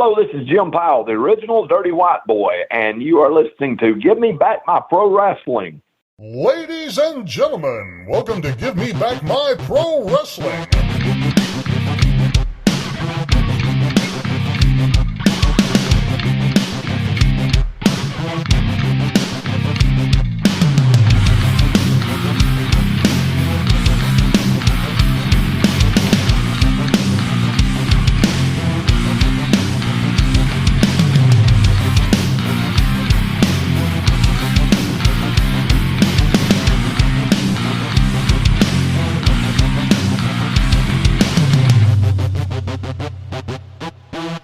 Hello, this is Jim Powell, the original Dirty White Boy, and you are listening to Give Me Back My Pro Wrestling. Ladies and gentlemen, welcome to Give Me Back My Pro Wrestling.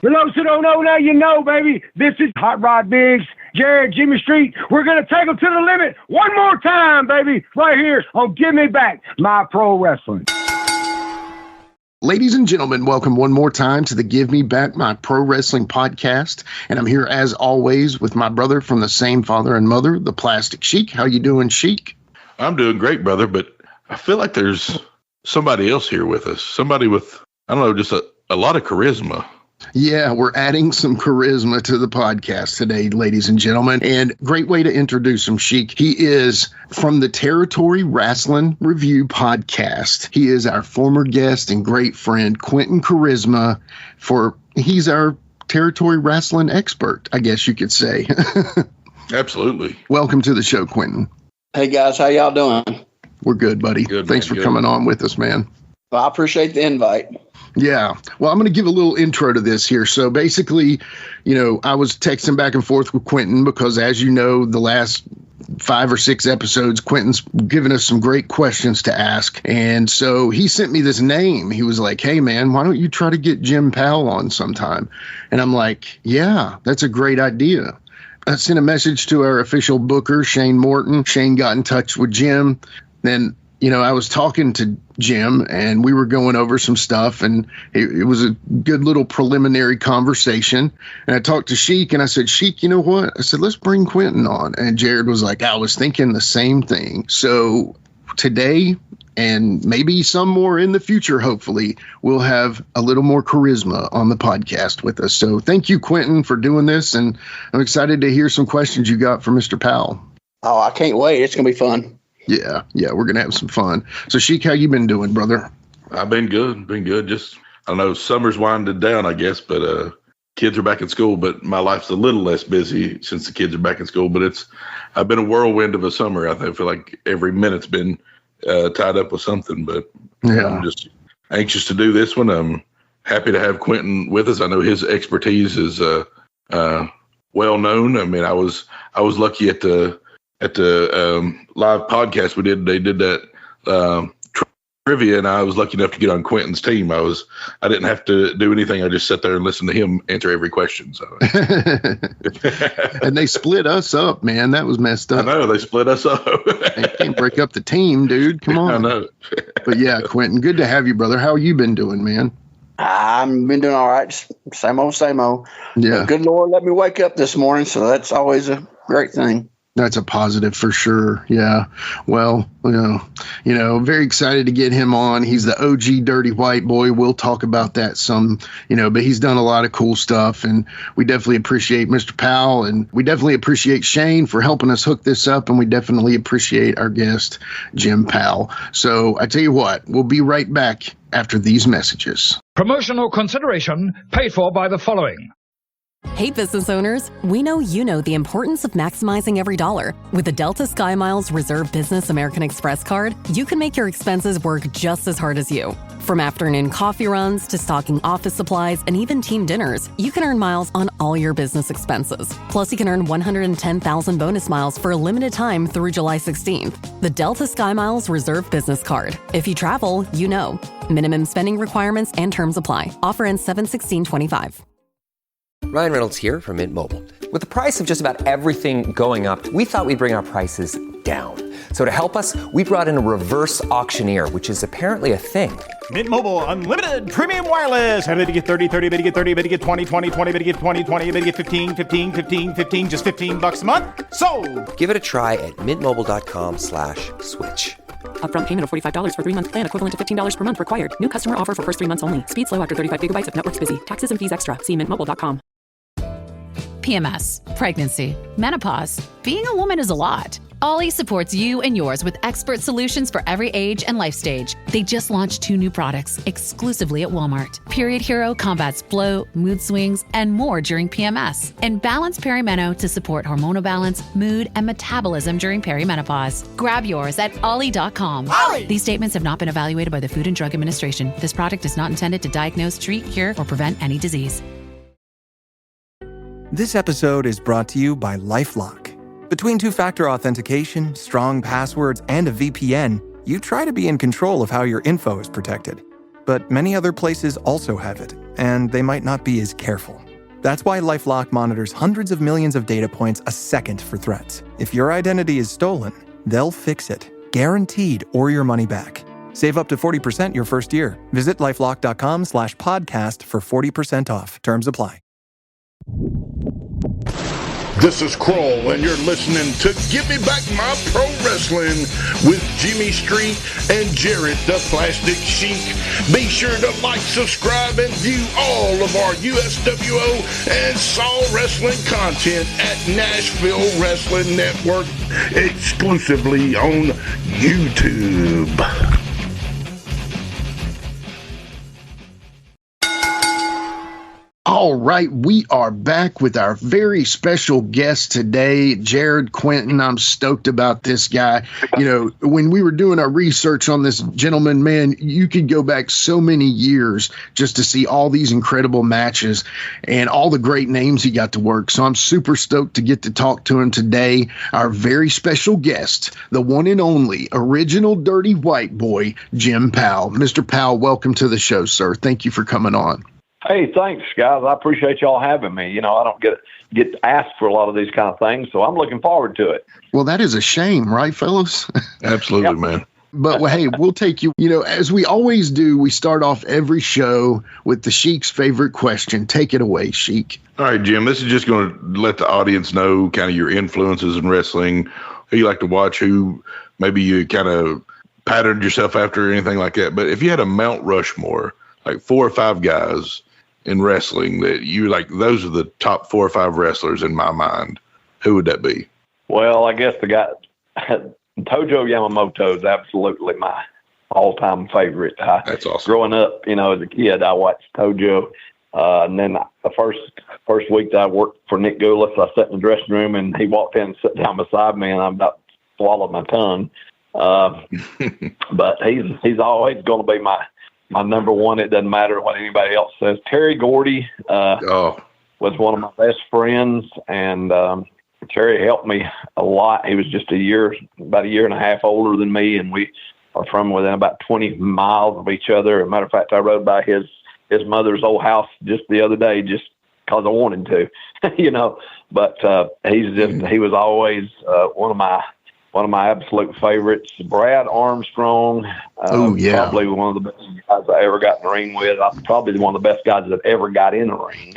For those who don't know, now you know, baby. This is Hot Rod Biggs, Jared, Jimmy Street. We're going to take them to the limit one more time, baby, right here on Give Me Back My Pro Wrestling. Ladies and gentlemen, welcome one more time to the Give Me Back My Pro Wrestling podcast. And I'm here, as always, with my brother from the same father and mother, the Plastic Sheik. How you doing, Sheik? I'm doing great, brother, but I feel like there's somebody else here with us. Somebody with, I don't know, just a lot of charisma. Yeah, we're adding some charisma to the podcast today, ladies and gentlemen. And great way to introduce him, Sheik. He is from the Territory Wrestling Review podcast. He is our former guest and great friend, Quentin Charisma. He's our Territory Wrestling expert, I guess you could say. Absolutely. Welcome to the show, Quentin. Hey, guys. How y'all doing? We're good, buddy. Good, Thanks for coming on with us, man. Well, I appreciate the invite. Yeah. Well, I'm going to give a little intro to this here. So basically, I was texting back and forth with Quentin because, as you know, the last 5 or 6 episodes, Quentin's given us some great questions to ask. And so he sent me this name. He was like, hey, man, why don't you try to get Jim Powell on sometime? And I'm like, yeah, that's a great idea. I sent a message to our official booker, Shane Morton. Shane got in touch with Jim. Then I was talking to Jim and we were going over some stuff, and it was a good little preliminary conversation. And I talked to Sheik and I said, Sheik, you know what? I said, let's bring Quentin on. And Jared was like, I was thinking the same thing. So today, and maybe some more in the future, hopefully, we'll have a little more charisma on the podcast with us. So thank you, Quentin, for doing this. And I'm excited to hear some questions you got for Mr. Powell. Oh, I can't wait. It's going to be fun. Yeah, we're going to have some fun. So, Sheik, how you been doing, brother? I've been good. Just, I don't know, summer's winding down, I guess, but kids are back in school, but my life's a little less busy since the kids are back in school. But I've been a whirlwind of a summer. I feel like every minute's been tied up with something, but yeah. I'm just anxious to do this one. I'm happy to have Quentin with us. I know his expertise is well known. I mean, I was lucky at the live podcast we did. They did that trivia, and I was lucky enough to get on Quentin's team. I didn't have to do anything. I just sat there and listened to him answer every question. So, and they split us up, man. That was messed up. I know they split us up. They can't break up the team, dude. Come on. I know. But yeah, Quentin, good to have you, brother. How you been doing, man? I've been doing all right. Just same old. Yeah. But good Lord, let me wake up this morning, so that's always a great thing. That's a positive for sure. Yeah. Well, very excited to get him on. He's the OG Dirty White Boy. We'll talk about that some, but he's done a lot of cool stuff, and we definitely appreciate Mr. Powell, and we definitely appreciate Shane for helping us hook this up, and we definitely appreciate our guest, Jim Powell. So I tell you what, we'll be right back after these messages. Promotional consideration paid for by the following. Hey, business owners, we know you know the importance of maximizing every dollar. With the Delta SkyMiles Reserve Business American Express card, you can make your expenses work just as hard as you. From afternoon coffee runs to stocking office supplies and even team dinners, you can earn miles on all your business expenses. Plus, you can earn 110,000 bonus miles for a limited time through July 16th. The Delta SkyMiles Reserve Business Card. If you travel, you know. Minimum spending requirements and terms apply. Offer ends 7/16/25. Ryan Reynolds here from Mint Mobile. With the price of just about everything going up, we thought we'd bring our prices down. So to help us, we brought in a reverse auctioneer, which is apparently a thing. Mint Mobile Unlimited Premium Wireless. How to get 30, 30, how to get 30, how to get 20, 20, 20, how to get 20, 20, how to get 15, 15, 15, 15, just $15 a month? Sold! Give it a try at mintmobile.com/switch. Upfront payment of $45 for 3-month plan, equivalent to $15 per month required. New customer offer for first 3 months only. Speed slow after 35 gigabytes if network's busy. Taxes and fees extra. See mintmobile.com. PMS, pregnancy, menopause. Being a woman is a lot. Ollie supports you and yours with expert solutions for every age and life stage. They just launched 2 new products exclusively at Walmart. Period Hero combats bloat, mood swings, and more during PMS. And Balance Perimeno to support hormonal balance, mood, and metabolism during perimenopause. Grab yours at ollie.com. Ollie! These statements have not been evaluated by the Food and Drug Administration. This product is not intended to diagnose, treat, cure, or prevent any disease. This episode is brought to you by LifeLock. Between two-factor authentication, strong passwords, and a VPN, you try to be in control of how your info is protected. But many other places also have it, and they might not be as careful. That's why LifeLock monitors hundreds of millions of data points a second for threats. If your identity is stolen, they'll fix it, guaranteed, or your money back. Save up to 40% your first year. Visit LifeLock.com/podcast for 40% off. Terms apply. This is Kroll, and you're listening to Give Me Back My Pro Wrestling with Jimmy Street and Jared the Plastic Sheik. Be sure to like, subscribe, and view all of our USWO and Saw Wrestling content at Nashville Wrestling Network, exclusively on YouTube. All right, we are back with our very special guest today, Jared Quinton. I'm stoked about this guy. You know, when we were doing our research on this gentleman, man, you could go back so many years just to see all these incredible matches and all the great names he got to work. So I'm super stoked to get to talk to him today. Our very special guest, the one and only original Dirty White Boy, Jim Powell. Mr. Powell, welcome to the show, sir. Thank you for coming on. Hey, thanks, guys. I appreciate y'all having me. You know, I don't get asked for a lot of these kind of things, so I'm looking forward to it. Well, that is a shame, right, fellas? Absolutely, Yep. man. But, well, hey, we'll take you. You know, as we always do, we start off every show with the Sheik's favorite question. Take it away, Sheik. All right, Jim, this is just going to let the audience know kind of your influences in wrestling, who you like to watch, who maybe you kind of patterned yourself after or anything like that. But if you had a Mount Rushmore, like 4 or 5 guys in wrestling that you like, those are the top 4 or 5 wrestlers in my mind, who would that be? Well, I guess the guy, Tojo Yamamoto is absolutely my all-time favorite. That's awesome. Growing up, you know, as a kid, I watched Tojo. And then the first week that I worked for Nick Gulas, I sat in the dressing room, and he walked in and sat down beside me, and I about swallowed my tongue. But he's always going to be my number one. It doesn't matter what anybody else says. Terry Gordy was one of my best friends, and Terry helped me a lot. He was just about a year and a half older than me, and we are from within about 20 miles of each other. As a matter of fact, I rode by his mother's old house just the other day just because I wanted to, you know. But he was always one of my absolute favorites. Brad Armstrong, probably one of the best guys I ever got in the ring with. Probably one of the best guys that ever got in the ring.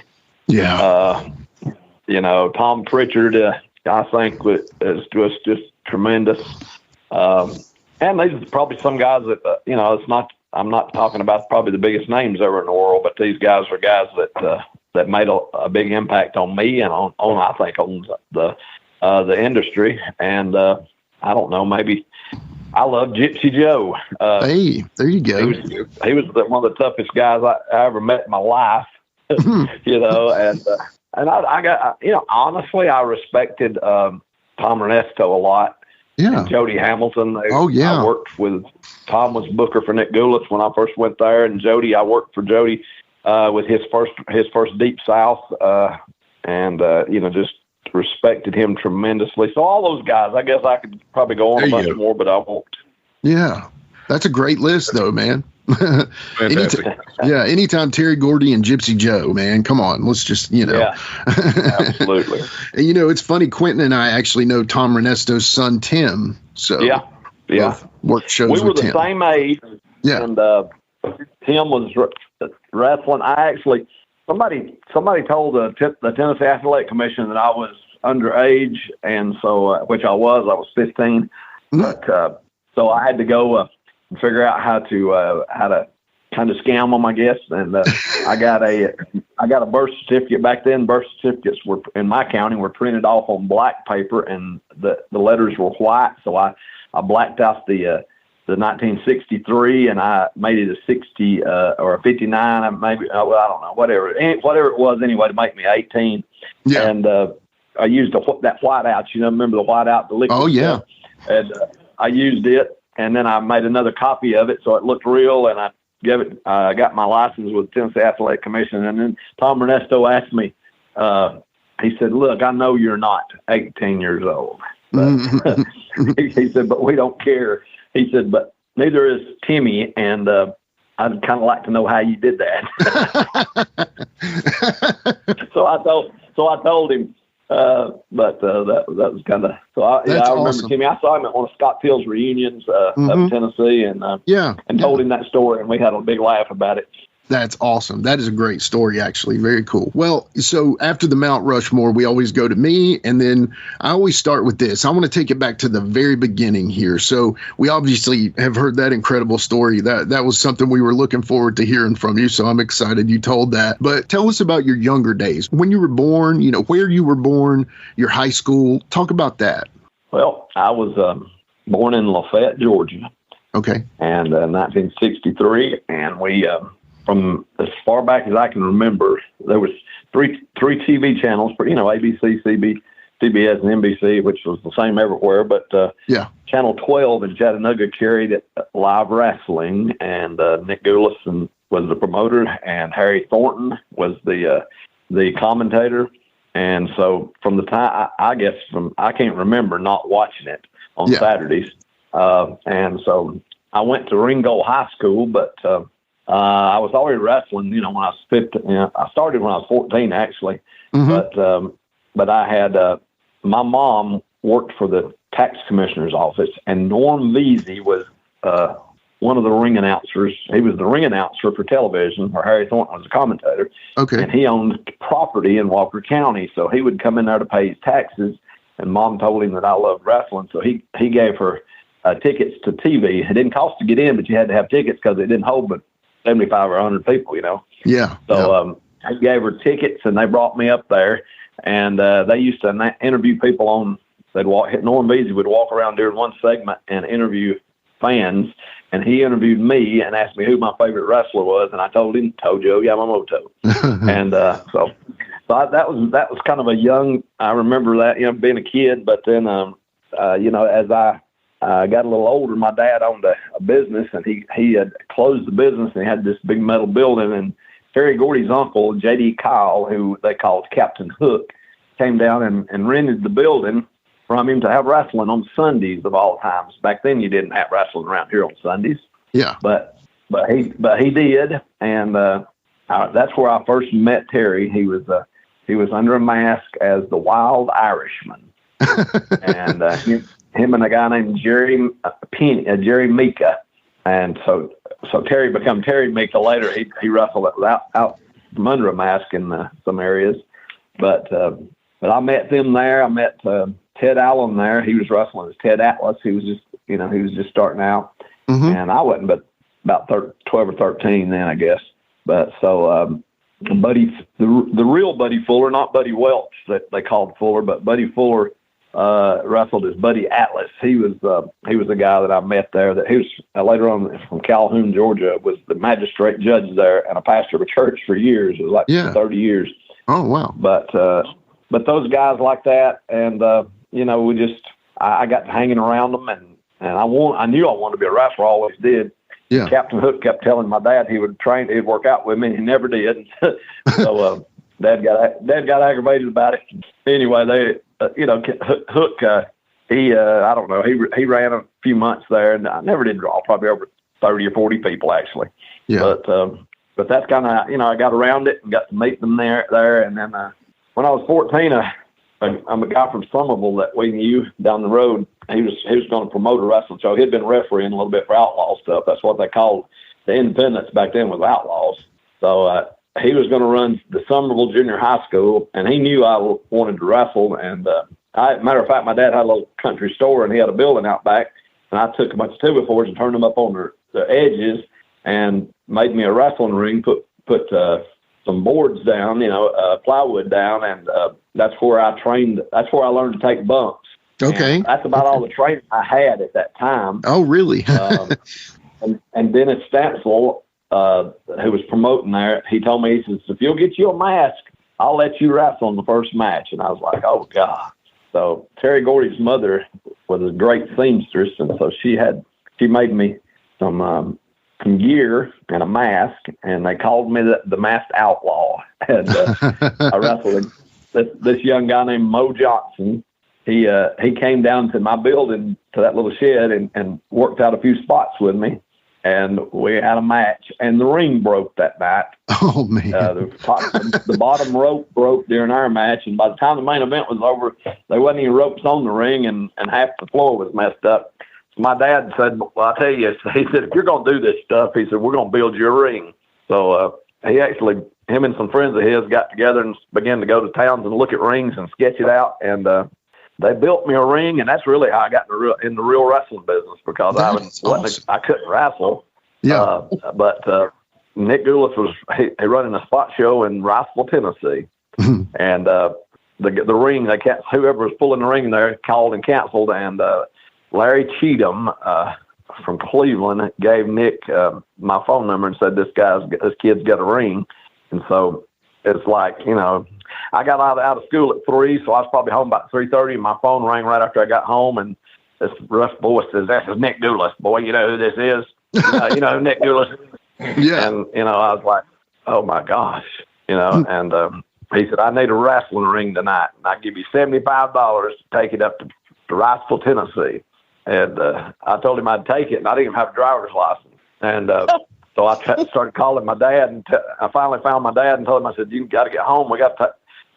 Yeah. You know, Tom Pritchard, I think was just tremendous. And these are probably some guys that, you know, I'm not talking about probably the biggest names ever in the world, but these guys are guys that made a big impact on me and on I think on the industry. And I don't know, maybe I love Gypsy Joe. Hey, there you go. He was one of the toughest guys I ever met in my life. You know, and I got, you know, honestly, I respected Tom Ernesto a lot. Yeah. And Jody Hamilton. I worked with Tom was booker for Nick Gulas when I first went there, and I worked for Jody with his first Deep South, and you know, just respected him tremendously. So all those guys, I guess I could probably go on a bunch more, but I won't. Yeah, that's a great list, though, man. Fantastic. Anytime Terry Gordy and Gypsy Joe, man, come on, let's just, you know. Yeah, absolutely. You know, it's funny, Quentin and I actually know Tom Ernesto's son, Tim. So yeah. Work shows we were with the Tim. same age. Yeah. And Tim was wrestling. I actually, somebody told the Tennessee Athletic Commission that I was underage, and so, which I was 15. But So I had to go and figure out how to kind of scam them, I guess. And I got a birth certificate. Back then, birth certificates were in my county were printed off on black paper, and the letters were white. So I blacked out the 1963, and I made it a 60 or a 59, maybe. Well, I don't know, whatever it was anyway to make me 18. Yeah. And I used that whiteout. Remember the whiteout, the liquid? Oh yeah. Stuff? And I used it, and then I made another copy of it so it looked real, and I got my license with the Tennessee Athletic Commission. And then Tom Ernesto asked me, he said, "Look, I know you're not 18 years old." But he said, "But we don't care." He said, "But neither is Timmy, and I'd kind of like to know how you did that." So I told him, but that was kind of so. I remember awesome. Timmy. I saw him at one of Scott Field's reunions up in Tennessee, and told him that story, and we had a big laugh about it. That's awesome. That is a great story, actually. Very cool. Well, so after the Mount Rushmore, we always go to me, and then I always start with this. I want to take it back to the very beginning here. So we obviously have heard that incredible story. That was something we were looking forward to hearing from you, so I'm excited you told that. But tell us about your younger days. When you were born, where you were born, your high school. Talk about that. Well, I was born in Lafayette, Georgia. Okay. And 1963, and we... from as far back as I can remember, there was three TV channels for, ABC, CBS, and NBC, which was the same everywhere. But Channel 12 in Chattanooga carried live wrestling, and Nick Gulas was the promoter, and Harry Thornton was the commentator. And so from the time, I can't remember not watching it on Saturdays. And so I went to Ringgold High School, but I was already wrestling, when I was 15. I started when I was 14, actually. But I had my mom worked for the tax commissioner's office, and Norm Veazey was one of the ring announcers. He was the ring announcer for television, where Harry Thornton was the commentator. Okay. And he owned property in Walker County, so he would come in there to pay his taxes. And Mom told him that I loved wrestling, so he gave her tickets to TV. It didn't cost to get in, but you had to have tickets because it didn't hold but 75 or 100 people, Yeah. So I gave her tickets, and they brought me up there, and they used to interview people on. Norm Veazey would walk around during one segment and interview fans, and he interviewed me and asked me who my favorite wrestler was, and I told him Tojo Yamamoto. And so that was kind of a young. I remember that being a kid, but then as I got a little older, my dad owned a business, and he had closed the business, and he had this big metal building. And Terry Gordy's uncle, J.D. Kyle, who they called Captain Hook, came down and rented the building from him to have wrestling on Sundays of all times. Back then, you didn't have wrestling around here on Sundays. Yeah. But he did, and that's where I first met Terry. He was under a mask as the Wild Irishman, and him and a guy named Jerry Mika. And so Terry became Terry Mika later. He wrestled out from under a mask in some areas. But I met them there. I met Ted Allen there. He was wrestling as Ted Atlas. He was just starting out. And I wasn't but about 12 or 13 then, I guess. But so the real Buddy Fuller, not Buddy Welch that they called Fuller, but Buddy Fuller wrestled as Buddy Atlas. He was the guy that I met there. That he was later on from Calhoun, Georgia, was the magistrate judge there and a pastor of a church for years. It was like 30 years. Oh wow! But those guys like that, and I got hanging around them, and I knew I wanted to be a wrestler. I always did. Yeah. Captain Hook kept telling my dad he'd work out with me, and he never did. So Dad got aggravated about it. Anyway, Hook, I don't know, he ran a few months there, and I never did draw, probably over 30 or 40 people actually. Yeah. But that's kind of, I got around it and got to meet them there. And then when I was 14, I'm a guy from Somerville that we knew down the road. He was going to promote a wrestling show. He'd been refereeing a little bit for outlaw stuff. That's what they called the independents back then, was outlaws. So he was going to run the Somerville Junior High School, and he knew I wanted to wrestle. And matter of fact, my dad had a little country store, and he had a building out back. and I took a bunch of 2x4s and turned them up on the edges and made me a wrestling ring, put some boards down, plywood down, and that's where I trained. That's where I learned to take bumps. Okay. And that's about all the training I had at that time. Oh, really? and Dennis Stansel, who was promoting there, he told me, he says, if you'll get you a mask, I'll let you wrestle in the first match. And I was like, oh, God. So Terry Gordy's mother was a great seamstress, and so she made me some gear and a mask, and they called me the Masked Outlaw. And I wrestled this young guy named Mo Johnson. He came down to my building, to that little shed, and worked out a few spots with me. And we had a match, and the ring broke that night. Oh, man. The bottom rope broke during our match, and by the time the main event was over, there wasn't any ropes on the ring, and half the floor was messed up. So my dad said, well, I'll tell you, he said, if you're going to do this stuff, he said, we're going to build you a ring. So him and some friends of his got together and began to go to towns and look at rings and sketch it out, and they built me a ring, and that's really how I got in the real wrestling business, because I couldn't wrestle. Yeah. But Nick Gulas he running a spot show in Riceville, Tennessee, and the ring, whoever was pulling the ring there called and canceled, and Larry Cheatham from Cleveland gave Nick my phone number and said, this kid's got a ring. And so it's like, I got out of school at 3, so I was probably home about 3:30, and my phone rang right after I got home, and this rough boy says, this is Nick Gulas, boy, you know who this is? You know who Nick Gulas is? Yeah. And, I was like, oh, my gosh, and he said, I need a wrestling ring tonight, and I'll give you $75 to take it up to Riceville, Tennessee. And I told him I'd take it, and I didn't even have a driver's license. And so I started calling my dad, and I finally found my dad and told him, I said, you got to get home. I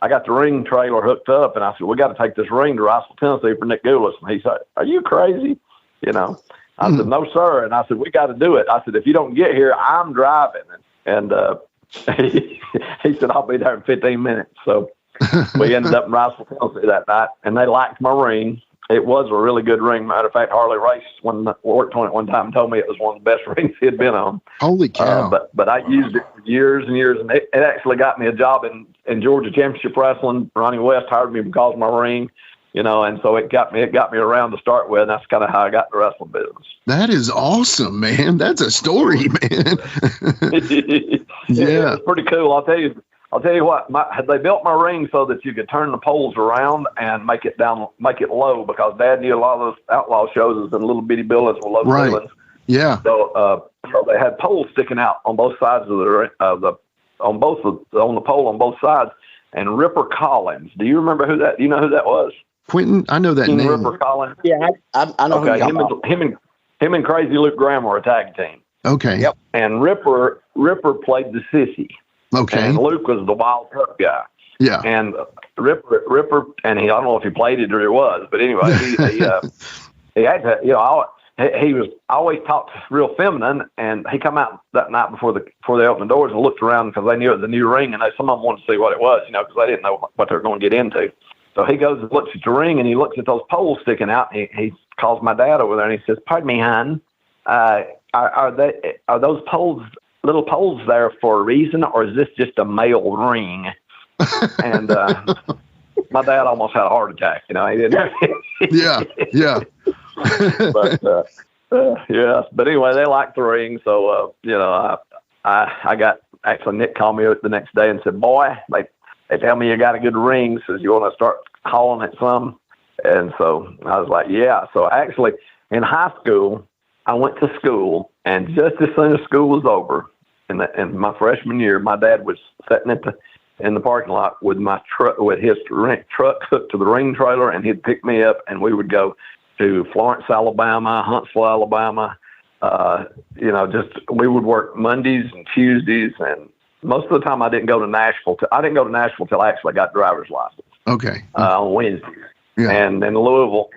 got the ring trailer hooked up, and I said, we got to take this ring to Riceville, Tennessee for Nick Gulas. And he said, are you crazy? I said, no, sir. And I said, we got to do it. I said, if you don't get here, I'm driving. And he said, I'll be there in 15 minutes. So we ended up in Riceville, Tennessee that night, and they liked my ring. It was a really good ring. Matter of fact, Harley Race, when I worked on it one time, told me it was one of the best rings he had been on. Holy cow. But I used it for years and years, and it actually got me a job in Georgia Championship Wrestling. Ronnie West hired me because of my ring, and so it got me around to start with, and that's kind of how I got the wrestling business. That is awesome, man. That's a story, man. Yeah. It's pretty cool. I'll tell you what, they built my ring so that you could turn the poles around and make it low, because Dad knew a lot of those outlaw shows was in little bitty buildings with low ceilings. Yeah. So they had poles sticking out on both sides of the pole on both sides. And Ripper Collins, do you remember who that? Do you know who that was? Quentin, I know that name. Ripper Collins. Yeah, I know. Okay, him and Crazy Luke Graham were a tag team. Okay. Yep. And Ripper played the sissy. Okay. And Luke was the wild tough guy. Yeah. And Ripper, and I don't know if he played it or it was, but anyway, he had to, he was always talked real feminine, and he come out that night before they opened the doors and looked around because they knew it was a new ring, and some of them wanted to see what it was, because they didn't know what they were going to get into. So he goes and looks at the ring, and he looks at those poles sticking out, and he calls my dad over there, and he says, "Pardon me, hon, are those poles little poles there for a reason, or is this just a male ring?" And my dad almost had a heart attack. He didn't. Yeah. But anyway, they liked the ring, so I got Nick called me the next day and said, "Boy, they tell me you got a good ring. Says you want to start hauling it some." And so I was like, "Yeah." So actually, in high school, I went to school, and just as soon as school was over, in my freshman year, my dad was sitting in the parking lot with my truck, with his truck hooked to the ring trailer, and he'd pick me up, and we would go to Florence, Alabama, Huntsville, Alabama. We would work Mondays and Tuesdays, and most of the time I didn't go to Nashville. I didn't go to Nashville till I actually got driver's license. Okay. On Wednesdays. Yeah. And in Louisville,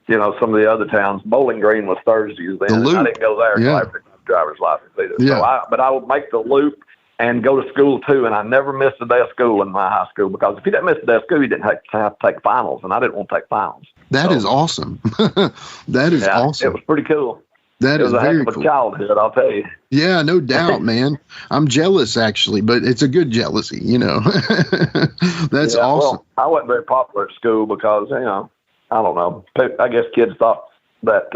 some of the other towns, Bowling Green was Thursdays then. I didn't go there until after I got driver's license either. Yeah. So I would make the loop and go to school too, and I never missed a day of school in my high school, because if you didn't miss a day of school, you didn't have to take finals, and I didn't want to take finals. That is awesome. That is awesome. It was pretty cool. That is very cool. It was a heck of a childhood, I'll tell you. Yeah, no doubt, man. I'm jealous, actually, but it's a good jealousy, That's awesome. Well, I wasn't very popular at school because, I don't know. I guess kids thought that,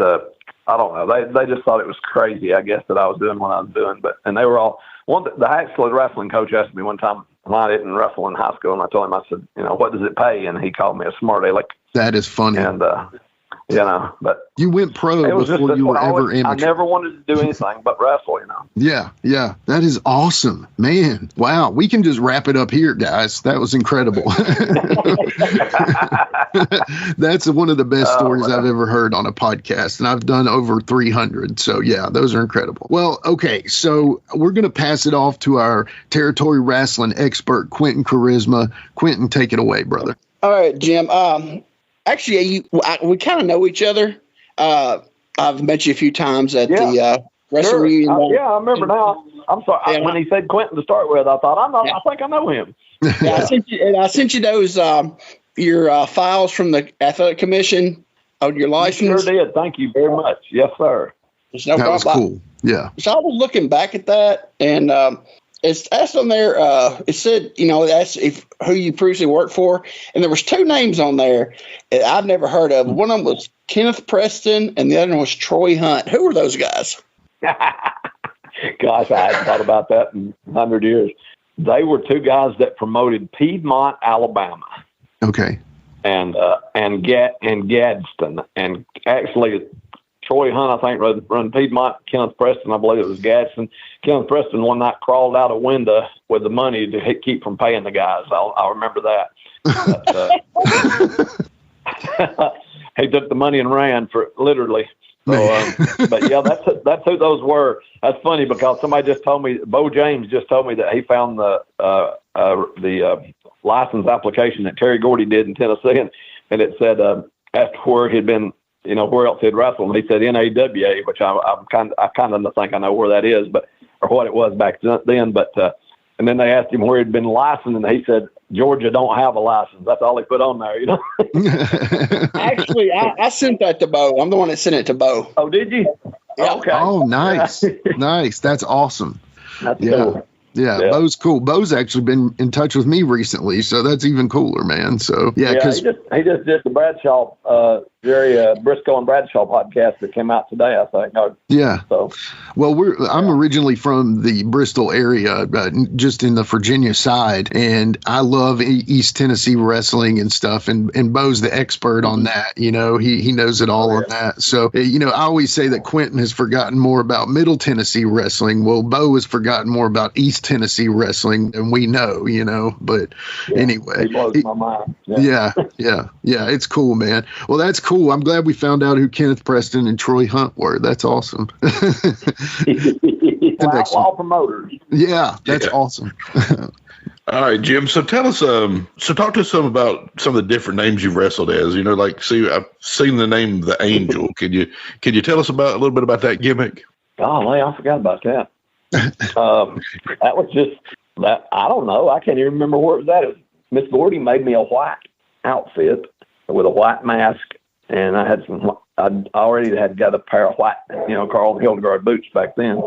I don't know. They just thought it was crazy, I guess, that I was doing what I was doing. And they were all, the actual wrestling coach asked me one time, I didn't wrestle in high school, and I told him, I said, what does it pay? And he called me a smart aleck. That is funny. And, but you went pro before you were ever amateur. I never wanted to do anything but wrestle, Yeah, that is awesome, man. Wow, we can just wrap it up here, guys. That was incredible. That's one of the best stories I've ever heard on a podcast, and I've done over 300. So yeah, those are incredible. Well, okay, so we're gonna pass it off to our territory wrestling expert, Quentin Charisma. Quentin, take it away, brother. All right, Jim. Actually, we kind of know each other. I've met you a few times at the wrestling reunion. I remember now. I'm sorry. When he said Quentin to start with, I thought, I think I know him. Yeah, I sent you those your files from the athletic commission on your license. You sure did. Thank you very much. Yes, sir. There's no problem. That was cool. Yeah. So I was looking back at that, and it's asked on there. It said, that's who you previously worked for, and there was two names on there that I've never heard of. One of them was Kenneth Preston, and the other one was Troy Hunt. Who were those guys? Gosh, I hadn't thought about that in 100 years. They were two guys that promoted Piedmont, Alabama. Okay. And Gadsden, and actually Troy Hunt, I think, run Piedmont. Kenneth Preston, I believe it was Gadsden. Kenneth Preston one night crawled out a window with the money to keep from paying the guys. I'll remember that. But, he took the money and ran for literally. So, but yeah, that's who those were. That's funny because somebody just told me, Bo James just told me that he found the license application that Terry Gordy did in Tennessee, and it said after where he'd been, where else he'd wrestled, and he said NAWA, which I kind of think I know where that is, but or what it was back then. But and then they asked him where he'd been licensed, and he said Georgia don't have a license. That's all he put on there, Actually, I sent that to Bo. I'm the one that sent it to Bo. Oh, did you? Yeah. Okay. Oh, nice. Nice. That's awesome. That's cool. Yeah, Bo's cool. Bo's actually been in touch with me recently, so that's even cooler, man. So he just did the Bradshaw, Jerry Briscoe and Bradshaw podcast that came out today, I think. Yeah. So, well, I'm originally from the Bristol area, just in the Virginia side, and I love East Tennessee wrestling and stuff. And Bo's the expert on that. He knows it all on that. So I always say that Quentin has forgotten more about Middle Tennessee wrestling. Well, Bo has forgotten more about East Tennessee wrestling than we know. But anyway, it blows my mind. Yeah, it's cool, man. Well, that's cool. I'm glad we found out who Kenneth Preston and Troy Hunt were. That's awesome. Outlaw promoters. Yeah, that's awesome. All right, Jim. So tell us, talk to us some about some of the different names you've wrestled as. I've seen the name The Angel. Can you tell us a little bit about that gimmick? Golly, I forgot about that. That was just that. I don't know. I can't even remember where it was at. Miss Gordy made me a white outfit with a white mask, and I had I already had got a pair of white, Carl Hildegard boots back then,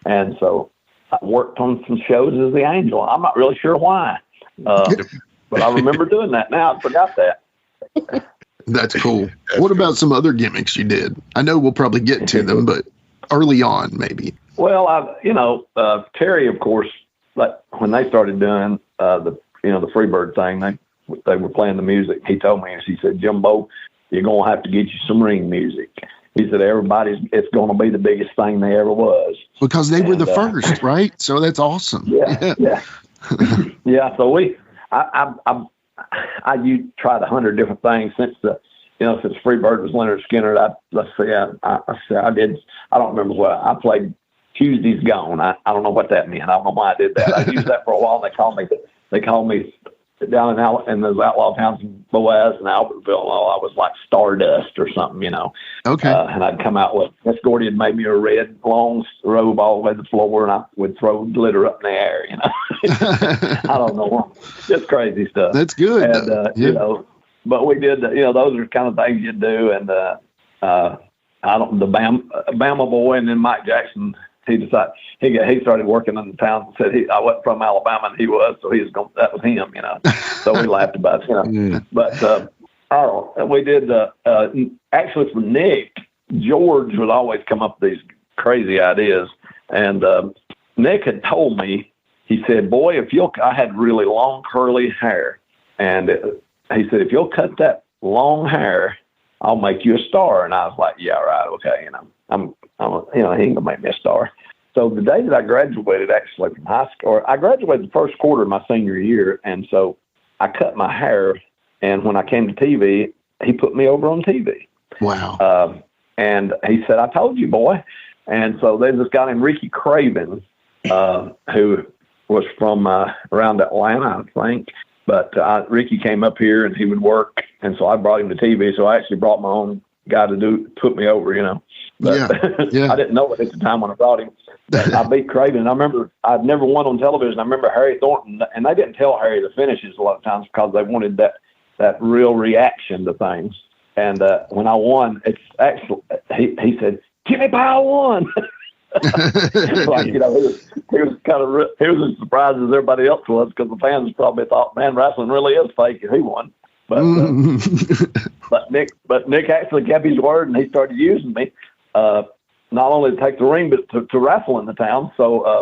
and so I worked on some shows as the Angel. I'm not really sure why, but I remember doing that. Now I forgot that. That's cool. What about some other gimmicks you did? I know we'll probably get to them, but early on, maybe. Well, Terry, of course, like when they started doing the Freebird thing, they were playing the music. He told me, he said, Jimbo, you're going to have to get you some ring music. He said, it's going to be the biggest thing they ever was. Because they were the first, right? So that's awesome. Yeah. Yeah. So you tried 100 different things since since Freebird was Leonard Skinner. I did. I don't remember what I played. Tuesday's Gone. I don't know what that meant. I don't know why I did that. I used that for a while. They called me down in those outlaw towns in Boaz and Albertville. I was like Stardust or something, Okay. And I'd come out with Miss Gordy had made me a red long robe all the way to the floor, and I would throw glitter up in the air. I don't know, just crazy stuff. That's good. And but we did, those are kind of things you do. And the Bama boy, and then Mike Jackson, he decided he started working in the town and said I wasn't from Alabama and he was, so that was him, So we laughed about it, Yeah. But we did actually for Nick, George would always come up with these crazy ideas, and Nick had told me, he said, "Boy, I had really long curly hair, and he said, if you'll cut that long hair, I'll make you a star." And I was like, "Yeah, right, okay." I'm he ain't gonna make me a star. So the day that I graduated, actually from high school, I graduated the first quarter of my senior year, and so I cut my hair. And when I came to TV, he put me over on TV. Wow. And he said, "I told you, boy." And so there's this guy named Ricky Craven, who was from around Atlanta, I think. But Ricky came up here and he would work. And so I brought him to TV. So I actually brought my own guy to put me over, But Yeah. I didn't know it at the time when I brought him. But I beat Craven. I remember I'd never won on television. I remember Harry Thornton, and they didn't tell Harry the finishes a lot of times because they wanted that real reaction to things. And when I won, it's actually, he said, "Jimmy Powell won." Like, he was kind of he was as surprised as everybody else was, because the fans probably thought, "Man, wrestling really is fake," and he won. But but Nick actually kept his word, and he started using me not only to take the ring but to wrestle in the town. So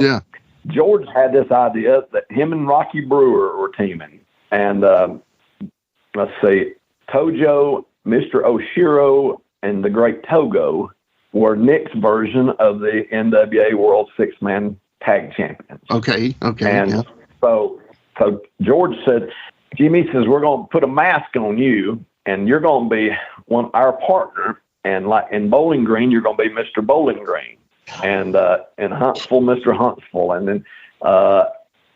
George had this idea that him and Rocky Brewer were teaming, and let's see, Tojo, Mr. Oshiro, and the Great Togo were Nick's version of the NWA World Six-Man Tag Champions. Okay. And so George said, "Jimmy," says, "we're going to put a mask on you, and you're going to be our partner. And like in Bowling Green, you're going to be Mr. Bowling Green, and in Huntsville, Mr. Huntsville." And then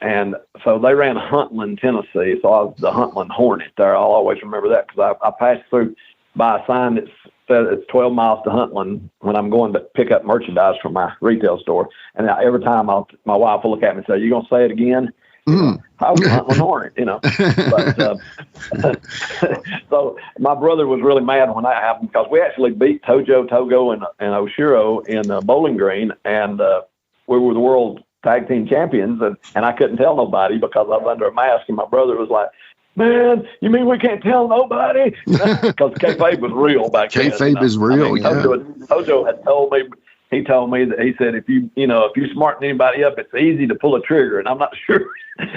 and so they ran Huntland, Tennessee. So I was the Huntland Hornet there. I'll always remember that, because I passed through by a sign that said it's 12 miles to Huntland when I'm going to pick up merchandise from my retail store. And every time my wife will look at me and say, "You going to say it again?" I was the Huntland Hornet, But so my brother was really mad when that happened, because we actually beat Tojo, Togo, and Oshiro in Bowling Green, and we were the world tag team champions, and I couldn't tell nobody because I was under a mask, and my brother was like, "Man, you mean we can't tell nobody?" Because kayfabe was real back then. Kayfabe is real, Tojo had told me. He told me that, he said, if you smarten anybody up, it's easy to pull a trigger. And I'm not sure.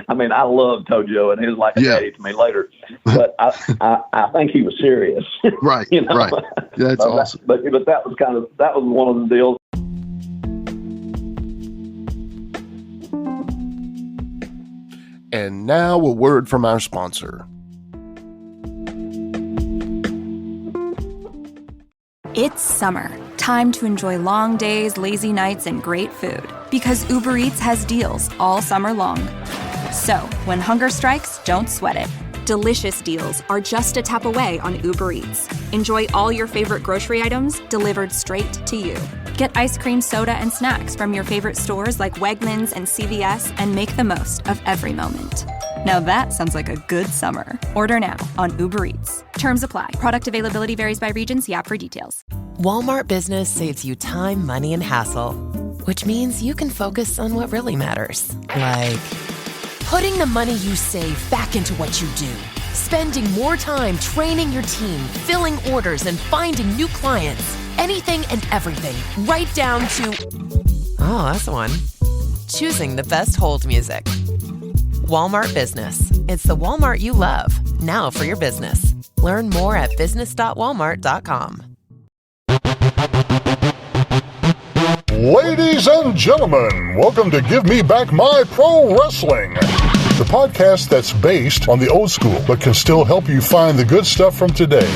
I mean, I love Tojo, and he was like a daddy to me later. But I think he was serious. Right, right. That's awesome. But that was one of the deals. And now a word from our sponsor. It's summer. Time to enjoy long days, lazy nights, and great food. Because Uber Eats has deals all summer long. So, when hunger strikes, don't sweat it. Delicious deals are just a tap away on Uber Eats. Enjoy all your favorite grocery items delivered straight to you. Get ice cream, soda, and snacks from your favorite stores like Wegmans and CVS, and make the most of every moment. Now that sounds like a good summer. Order now on Uber Eats. Terms apply. Product availability varies by region. See app for details. Walmart Business saves you time, money, and hassle, which means you can focus on what really matters. Like putting the money you save back into what you do. Spending more time training your team, filling orders, and finding new clients. Anything and everything, right down to... Oh, that's one. Choosing the best hold music. Walmart Business. It's the Walmart you love. Now for your business. Learn more at business.walmart.com. Ladies and gentlemen, welcome to Give Me Back My Pro Wrestling, the podcast that's based on the old school but can still help you find the good stuff from today.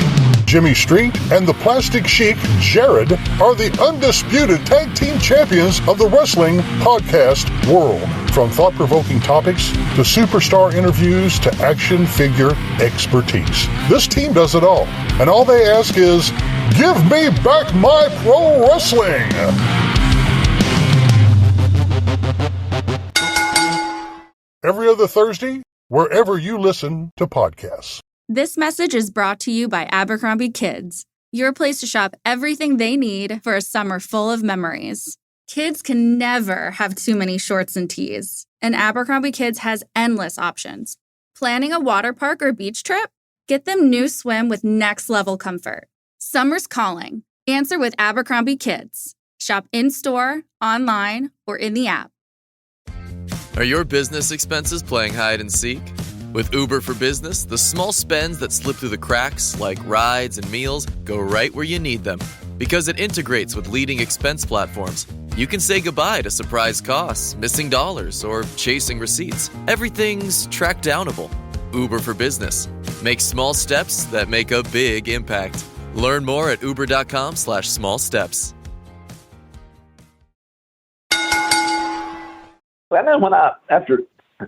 Jimmy Street and the Plastic Sheik, Jared, are the undisputed tag team champions of the wrestling podcast world. From thought-provoking topics to superstar interviews to action figure expertise. This team does it all, and all they ask is, give me back my pro wrestling! Every other Thursday, wherever you listen to podcasts. This message is brought to you by Abercrombie Kids, your place to shop everything they need for a summer full of memories. Kids can never have too many shorts and tees, and Abercrombie Kids has endless options. Planning a water park or beach trip? Get them new swim with next-level comfort. Summer's calling. Answer with Abercrombie Kids. Shop in-store, online, or in the app. Are your business expenses playing hide and seek? With Uber for Business, the small spends that slip through the cracks, like rides and meals, go right where you need them. Because it integrates with leading expense platforms, you can say goodbye to surprise costs, missing dollars, or chasing receipts. Everything's track downable. Uber for Business. Make small steps that make a big impact. Learn more at uber.com/small steps. Well, then after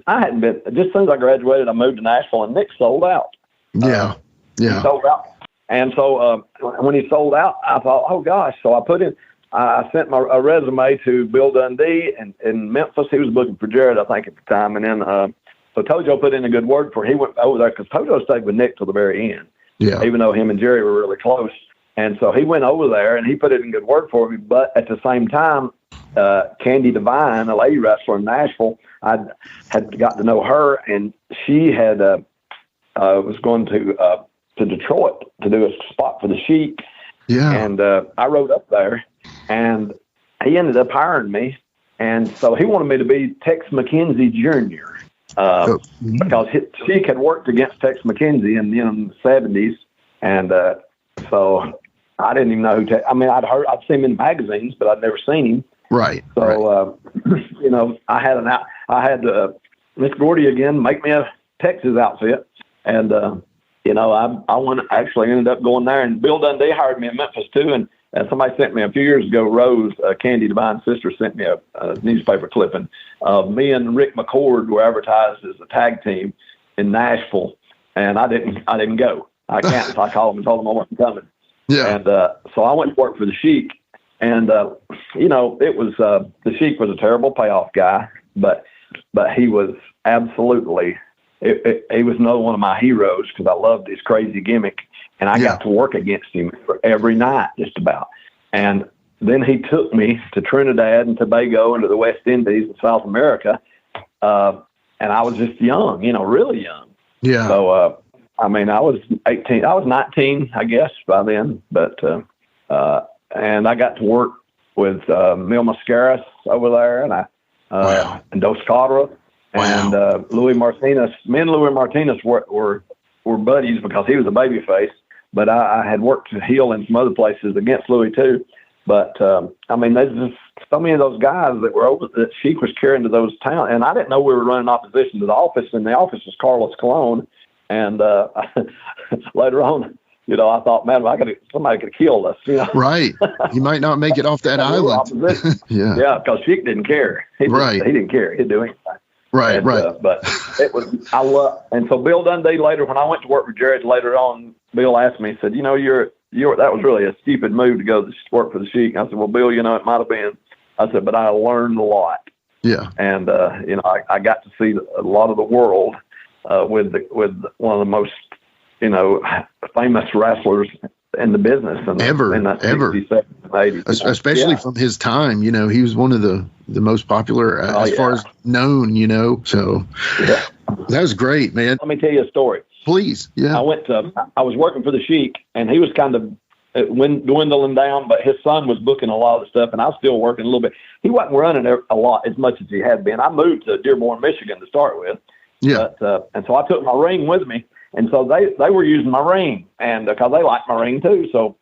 I hadn't been, just as soon as I graduated, I moved to Nashville, and Nick sold out. Yeah. He sold out. And so when he sold out, I thought, oh gosh. So I sent a resume to Bill Dundee in Memphis. He was looking for Jared, I think, at the time. And then so Tojo put in a good word for him. He went over there because Tojo stayed with Nick till the very end. Yeah. Even though him and Jerry were really close. And so he went over there and he put in a good word for me. But at the same time, Candy Devine, a lady wrestler in Nashville, I had got to know her, and she had was going to Detroit to do a spot for the Sheik. Yeah. And I rode up there, and he ended up hiring me. And so he wanted me to be Tex McKenzie Jr. Because Sheik had worked against Tex McKenzie in the 70s, and so I didn't even know who. I'd seen him in magazines, but I'd never seen him. Right. So I had Miss Gordy again make me a Texas outfit, and I actually ended up going there, and Bill Dundee hired me in Memphis too, and somebody sent me a few years ago. Rose, Candy Devine's sister, sent me a newspaper clipping. Me and Rick McCord were advertised as a tag team in Nashville, and I didn't go. I can't. So I called him and told him I wasn't coming. Yeah. And so I went to work for the Sheik, and it was the Sheik was a terrible payoff guy, but he was absolutely. He was another one of my heroes because I loved his crazy gimmick, and I got to work against him every night just about. And then he took me to Trinidad and Tobago and to the West Indies and South America, and I was just young, really young. Yeah. So I was 18. I was 19, I guess, by then. But and I got to work with Mil Mascaras over there, and and Dos Cadra. And Louis Martinez, me and Louis Martinez were buddies because he was a babyface, but I had worked to heel in some other places against Louis too. But there's just so many of those guys that were over that Sheik was carrying to those towns, and I didn't know we were running opposition to the office, and the office was Carlos Colon. And later on, I thought, man, somebody could kill us. Right. You might not make it off that island. Yeah, because Sheik didn't care. He didn't care. He'd do anything. Right. But it was, and so Bill Dundee later, when I went to work for Jared later on, Bill asked me, he said, that was really a stupid move to go to work for the Sheik. I said, well, Bill, it might have been. I said, but I learned a lot. Yeah. And, I got to see a lot of the world with one of the most, famous wrestlers in the business ever. In the 60s, 70s, 80s. Especially from his time, he was one of the most popular as far as known, so that was great, man. Let me tell you a story. Please. Yeah. I was working for the Sheik, and he was kind of dwindling down, but his son was booking a lot of the stuff, and I was still working a little bit. He wasn't running a lot as much as he had been. I moved to Dearborn, Michigan to start with. Yeah. But, and so I took my ring with me. And so they were using my ring, and because they liked my ring too. So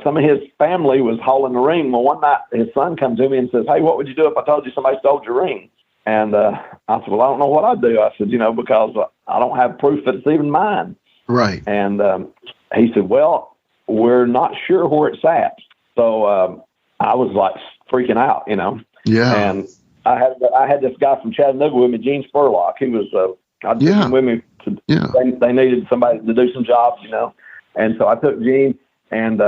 some of his family was hauling the ring. Well, one night his son comes to me and says, "Hey, what would you do if I told you somebody stole your ring?" And I said, "Well, I don't know what I'd do." I said, because I don't have proof that it's even mine. Right. And he said, "Well, we're not sure where it's at." So I was like freaking out, Yeah. And I had this guy from Chattanooga with me, Gene Spurlock. He was I took him with me. They needed somebody to do some jobs, and so I took Gene, and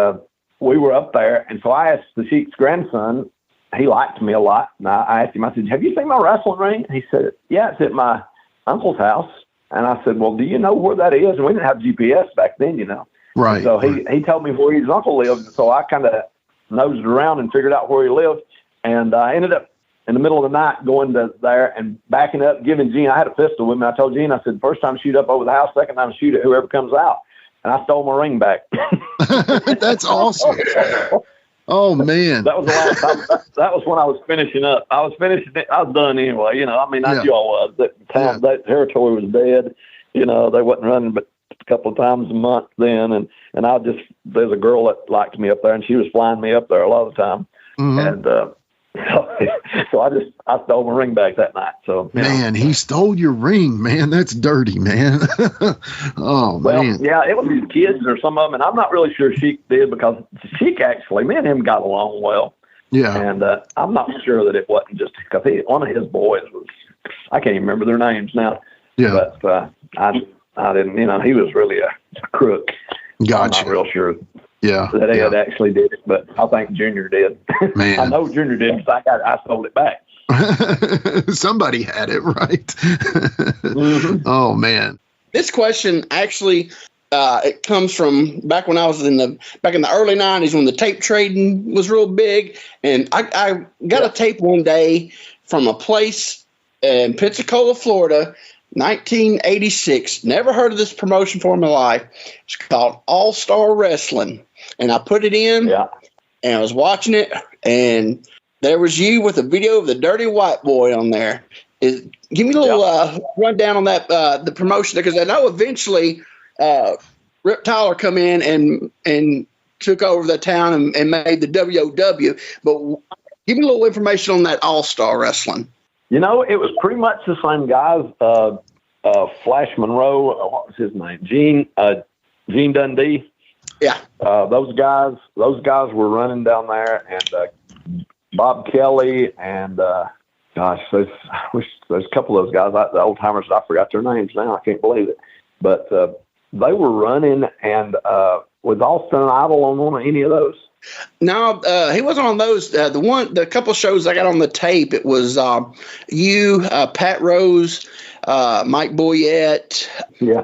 we were up there. And so I asked the Sheik's grandson. He liked me a lot, and I asked him. I said, "Have you seen my wrestling ring?" And he said, "Yeah, it's at my uncle's house." And I said, well, do you know where that is? And we didn't have GPS back then, Right. So he told me where his uncle lived. And so I kind of nosed around and figured out where he lived. And I ended up in the middle of the night going to there and backing up, giving Gene, I had a pistol with me. I told Gene, I said, first time shoot up over the house, second time shoot at whoever comes out. And I stole my ring back. That's awesome. Oh, man. That was the last time. That was when I was finishing up. I was done anyway. I knew I was. That territory was dead. They wasn't running but a couple of times a month then. And there's a girl that liked me up there, and she was flying me up there a lot of the time. Mm-hmm. And so I stole my ring back that night. So man, he stole your ring, man. That's dirty, man. Oh, well, man. Yeah, it was his kids or some of them, and I'm not really sure Sheik did, because Sheik actually, me and him got along well. Yeah. And I'm not sure that it wasn't just because one of his boys was, I can't even remember their names now. Yeah. But I didn't, he was really a crook. Gotcha. I'm not real sure. Yeah, that Ed actually did it, but I think Junior did. Man, I know Junior did because I sold it back. Somebody had it, right? Mm-hmm. Oh, man. This question actually it comes from back when I was in the early 90s when the tape trading was real big, and I got a tape one day from a place in Pensacola, Florida. 1986. Never heard of this promotion before in my life. It's called All Star Wrestling. And I put it in, and I was watching it, and there was you with a video of the Dirty White Boy on there. Give me a little rundown on that, the promotion, because I know eventually Rip Tyler come in and took over the town and made the WOW. But give me a little information on that All Star Wrestling. It was pretty much the same guys. Flash Monroe, what was his name? Gene Dundee. Yeah. Those guys were running down there, and Bob Kelly, and there's a couple of those guys, the old timers, I forgot their names now. I can't believe it. But they were running, and was Austin Idol on one of any of those? No, he wasn't on those. The couple shows I got on the tape, it was you, Pat Rose, Mike Boyette,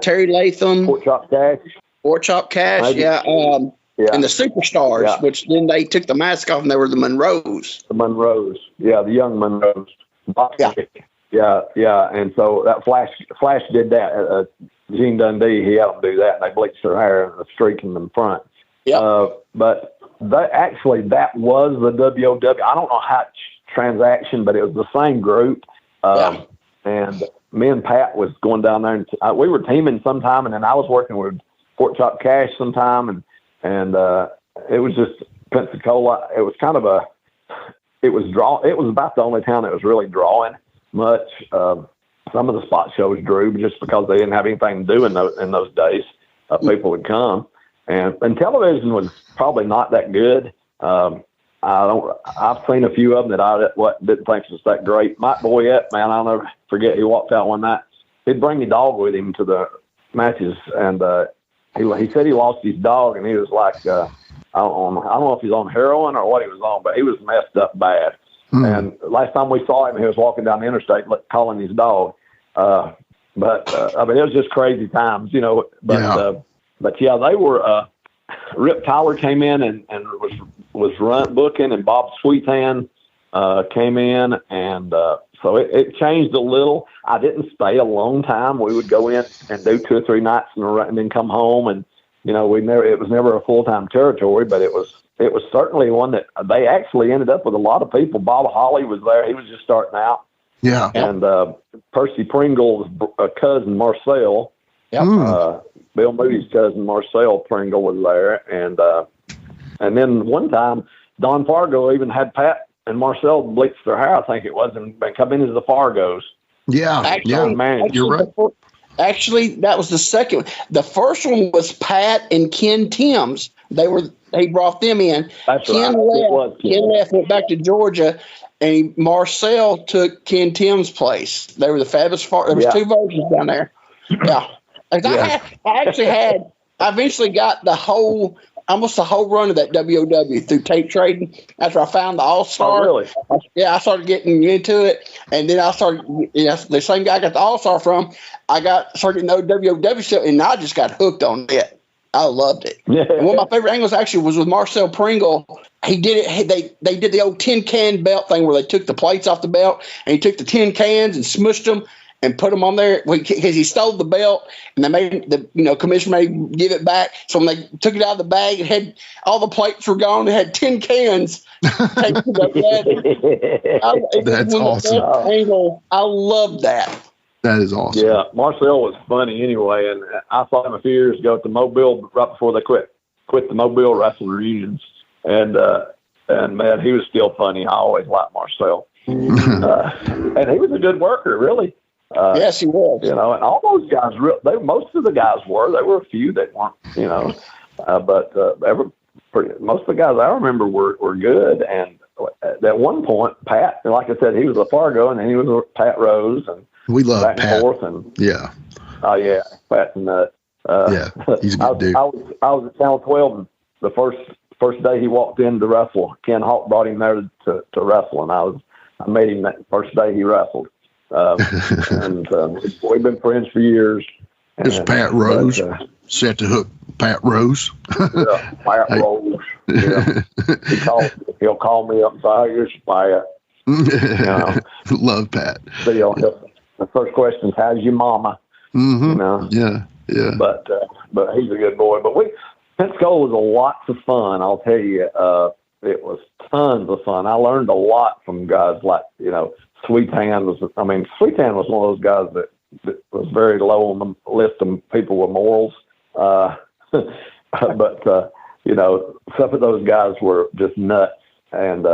Terry Latham, Pork Chop Cash, and the Superstars, which then they took the mask off and they were the Monroes. The Monroes, the young Monroes. And so that Flash did that. Gene Dundee, he had them do that, and they bleached their hair and the streak in the front. But that was the WOW. I don't know how transaction, but it was the same group. And me and Pat was going down there, and we were teaming sometime, and then I was working with Pork Chop Cash sometime, and it was just Pensacola. It was kind of it was about the only town that was really drawing much. Some of the spot shows drew just because they didn't have anything to do in those days. People would come. And television was probably not that good. I've seen a few of them that I didn't think was that great. Mike Boyette, man, I'll never forget. He walked out one night. He'd bring his dog with him to the matches, and he said he lost his dog, and he was like, I don't know if he's on heroin or what he was on, but he was messed up bad. And last time we saw him, he was walking down the interstate calling his dog. But I mean, it was just crazy times, But they were. Rip Tyler came in and was booking, and Bob Sweethand came in, and so it changed a little. I didn't stay a long time. We would go in and do 2 or 3 nights and then come home, and it was never a full-time territory, but it was certainly one that they actually ended up with a lot of people. Bob Holly was there; he was just starting out. Yeah, and Percy Pringle's cousin Marcel. Bill Moody's cousin Marcel Pringle was there, and then one time Don Fargo even had Pat and Marcel bleach their hair, I think it was, and come into the Fargos. You're right. Actually, that was the second one. The first one was Pat and Ken Timms. He brought them in. That's Ken right. Ken left, went back to Georgia, and Marcel took Ken Timms' place. They were the Fabulous Fargos. There was 2 versions down there. Yeah. I eventually got the whole almost the whole run of that WOW through tape trading. After I found the All-Star. Oh, really? Yeah, I started getting into it. And then I started, the same guy I got the All-Star from, started getting the WOW stuff, and I just got hooked on it. I loved it. Yeah. And one of my favorite angles actually was with Marcel Pringle. He did it. They did the old tin can belt thing where they took the plates off the belt and he took the tin cans and smushed them and put them on there because he stole the belt and they made the commissioner made give it back. So when they took it out of the bag, it had all the plates were gone. It had tin cans. That's awesome. Angle. I love that. That is awesome. Yeah, Marcel was funny anyway, and I saw him a few years ago at the Mobile right before they quit the Mobile wrestling reunions, and man, he was still funny. I always liked Marcel, and he was a good worker, really. Yes, he was. And all those guys, most of the guys were. There were a few that weren't, but most of the guys I remember were good. And at one point, Pat, like I said, he was a Fargo, and then he was a Pat Rose, and we love back Pat. and forth, and yeah. Oh yeah, Pat's a nut. Yeah, he's a good dude. I was at Channel 12 the first day he walked in to wrestle. Ken Hawk brought him there to wrestle, and I met him that first day he wrestled. And we've been friends for years. It's Pat Rose. Set to hook Pat Rose. Yeah, Pat Rose. Yeah. He'll call me up and say, "Here's Pat." Love Pat. The first question is, "How's your mama?" Mm-hmm. Yeah. But he's a good boy. But Pensacola was a lots of fun. I'll tell you, it was tons of fun. I learned a lot from guys like Sweetan was one of those guys that was very low on the list of people with morals. But some of those guys were just nuts. And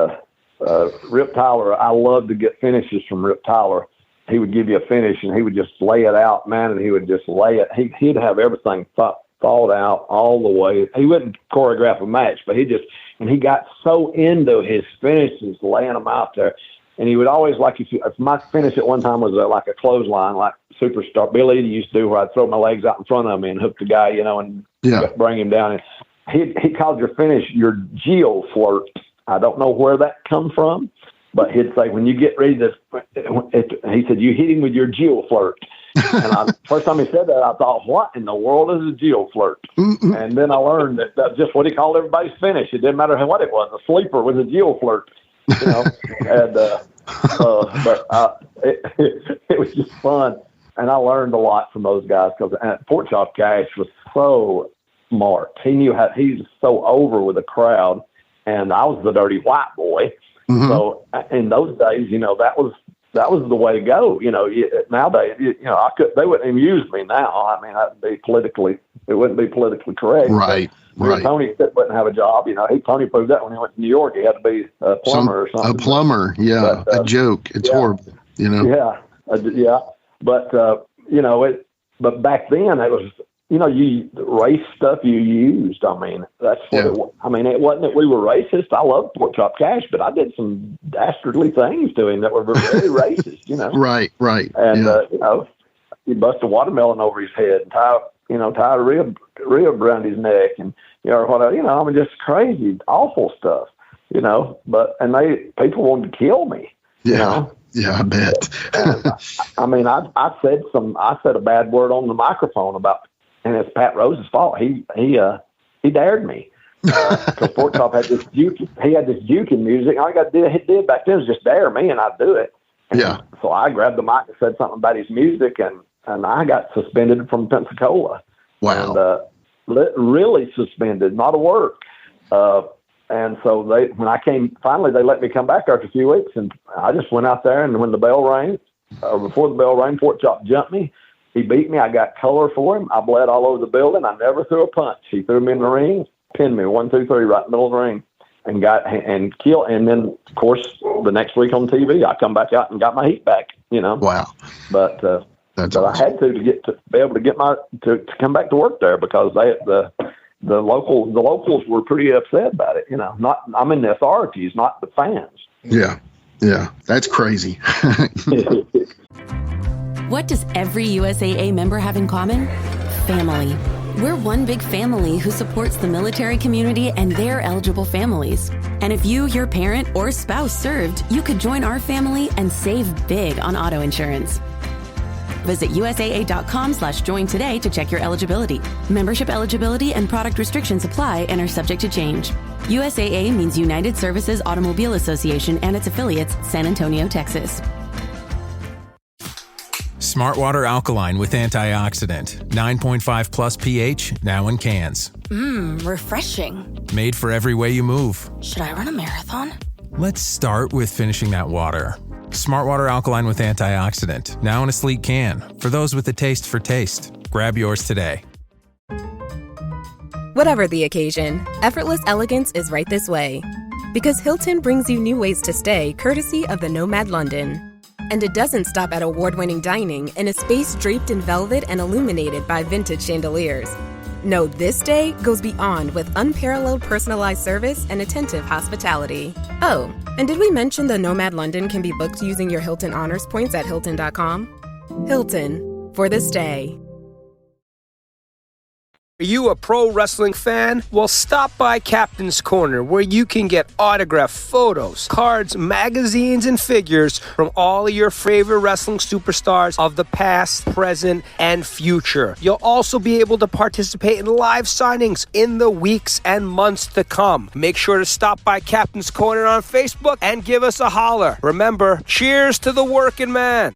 Rip Tyler, I loved to get finishes from Rip Tyler. He would give you a finish and he would just lay it out, man, and he would just lay it. He'd have everything thought out all the way. He wouldn't choreograph a match, but he got so into his finishes, laying them out there. And he would always, if my finish at one time was like a clothesline, like Superstar Billy used to do, where I'd throw my legs out in front of me and hook the guy, and bring him down. And he called your finish your Geo flirt. I don't know where that come from, but he'd say, when you get ready to, he said, you hit him with your Geo flirt. And first time he said that, I thought, what in the world is a Geo flirt? And then I learned that that's just what he called everybody's finish. It didn't matter what it was. A sleeper was a Geo flirt. And but it was just fun, and I learned a lot from those guys because Pork Chop Cash was so smart. He knew he's so over with the crowd, and I was the dirty white boy. Mm-hmm. So in those days, that was the way to go. Nowadays, they wouldn't even use me now. I mean, it wouldn't be politically correct. Right. Right. Tony wouldn't have a job. Tony proved that when he went to New York. He had to be a plumber or something. A plumber, yeah. But, a joke. It's horrible, Yeah, yeah. But, but back then it was, you race stuff you used. I mean, that's what it was. I mean, it wasn't that we were racist. I loved Pork Chop Cash, but I did some dastardly things to him that were very racist, Right. And, he bust a watermelon over his head and tie a rib around his neck and, I mean, just crazy, awful stuff, and people wanted to kill me, Yeah, I bet. I mean, I said a bad word on the microphone and it's Pat Rose's fault. He dared me. Because Pork Chop had this juking music. All I got to do back then was just dare me and I'd do it. And so I grabbed the mic and said something about his music and I got suspended from Pensacola. Wow. And really suspended, not a work. And so when I came, finally they let me come back after a few weeks, and I just went out there, and when the bell rang, before the bell rang, Pork Chop jumped me. He beat me. I got color for him. I bled all over the building. I never threw a punch. He threw me in the ring, pinned me 1, 2, 3 right in the middle of the ring, and killed. And then, of course, the next week on TV, I come back out and got my heat back. Wow. But that's but awesome. I had to be able to get to come back to work there because the locals were pretty upset about it. The authorities, not the fans. Yeah, that's crazy. What does every USAA member have in common? Family. We're one big family who supports the military community and their eligible families. And if you, your parent, or spouse served, you could join our family and save big on auto insurance. Visit USAA.com/join today to check your eligibility. Membership eligibility and product restrictions apply and are subject to change. USAA means United Services Automobile Association and its affiliates, San Antonio, Texas. Smart Water Alkaline with antioxidant. 9.5 plus pH, now in cans. Refreshing. Made for every way you move. Should I run a marathon? Let's start with finishing that water. Smart Water Alkaline with antioxidant, now in a sleek can. For those with a taste for taste. Grab yours today. Whatever the occasion, effortless elegance is right this way. Because Hilton brings you new ways to stay courtesy of the Nomad London. And it doesn't stop at award-winning dining in a space draped in velvet and illuminated by vintage chandeliers. No, this day goes beyond with unparalleled personalized service and attentive hospitality. Oh, and did we mention the Nomad London can be booked using your Hilton Honors points at Hilton.com? Hilton, for this day. Are you a pro wrestling fan? Well, stop by Captain's Corner, where you can get autographed photos, cards, magazines, and figures from all of your favorite wrestling superstars of the past, present, and future. You'll also be able to participate in live signings in the weeks and months to come. Make sure to stop by Captain's Corner on Facebook and give us a holler. Remember, cheers to the working man.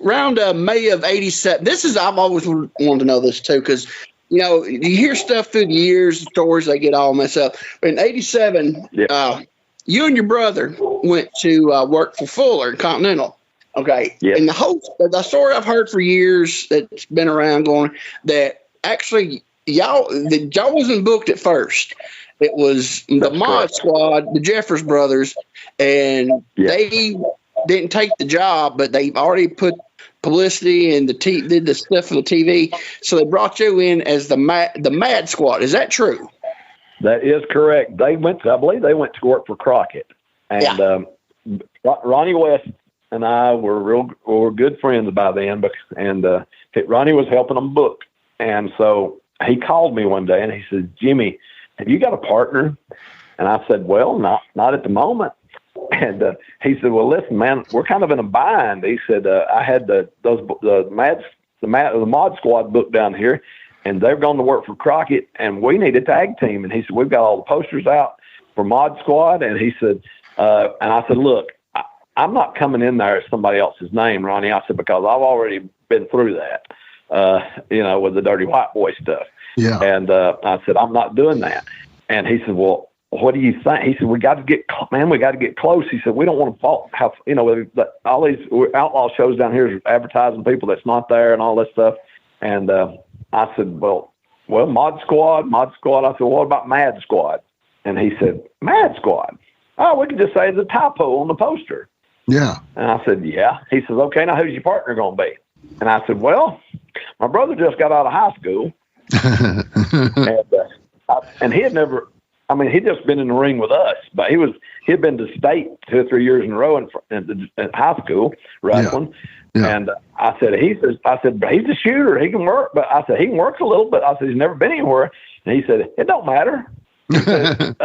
Around May of '87, I've always wanted to know this too, because you hear stuff through the years, stories they get all messed up. But in '87, you and your brother went to work for Fuller and Continental. Okay, and the story I've heard for years that's been around going that actually y'all wasn't booked at first. It was the Mod Squad, the Jeffers brothers, and they didn't take the job, but they already put publicity and did the stuff on the TV. So they brought you in as the Mad Squad. Is that true? That is correct. I believe they went to work for Crockett, and Ronnie West and I were good friends by then. And Ronnie was helping them book, and so he called me one day and he said, "Jimmy, have you got a partner?" And I said, "Well, not at the moment." And he said, "Well, listen, man, we're kind of in a bind." He said, "I had the Mod Squad booked down here, and they're going to work for Crockett, and we need a tag team." And he said, "We've got all the posters out for Mod Squad." And he said, and I said, "Look, I'm not coming in there as somebody else's name, Ronnie." I said, "Because I've already been through that, with the Dirty White Boy stuff." Yeah. And I said, "I'm not doing that." And he said, "Well, what do you think?" He said, we got to get close. He said, "We don't want to have all these outlaw shows down here is advertising people that's not there and all this stuff." And I said, well, Mod Squad. I said, "Well, what about Mad Squad?" And he said, "Mad Squad? Oh, we can just say it's a typo on the poster." Yeah. And I said, "Yeah." He says, "Okay, now who's your partner going to be?" And I said, "Well, my brother just got out of high school." And he had never, he'd just been in the ring with us, but he'd been to state 2 or 3 years in a row in high school wrestling. Yeah. And I said, "But he's a shooter. He can work." But I said, "He can work a little bit." I said, "He's never been anywhere." And he said, "It don't matter. He said,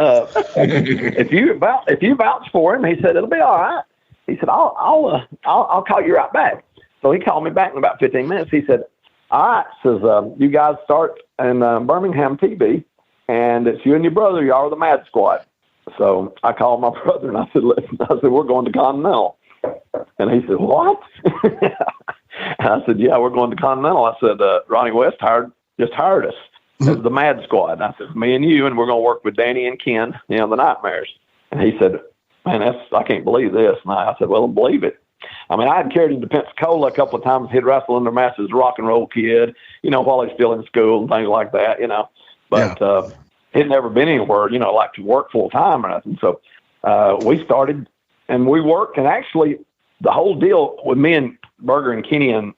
if you vouch for him," he said, "it'll be all right." He said, I'll call you right back." So he called me back in about 15 minutes. He said, "All right," says, "you guys start in Birmingham TV. And it's you and your brother. You are the Mad Squad." So I called my brother and I said, "Listen," "we're going to Continental." And he said, "What?" And I said, "Yeah, we're going to Continental." I said, "Ronnie West just hired us as the Mad Squad." And I said, "Me and you, and we're going to work with Danny and Ken, the Nightmares." And he said, "Man, I can't believe this." And I said, "Well, believe it." I had carried him to Pensacola a couple of times. He'd wrestle under mask as a rock and roll kid, while he's still in school and things like that, But he'd never been anywhere, like to work full time or nothing. So we started and we worked. And actually, the whole deal with me and Berger and Kenny and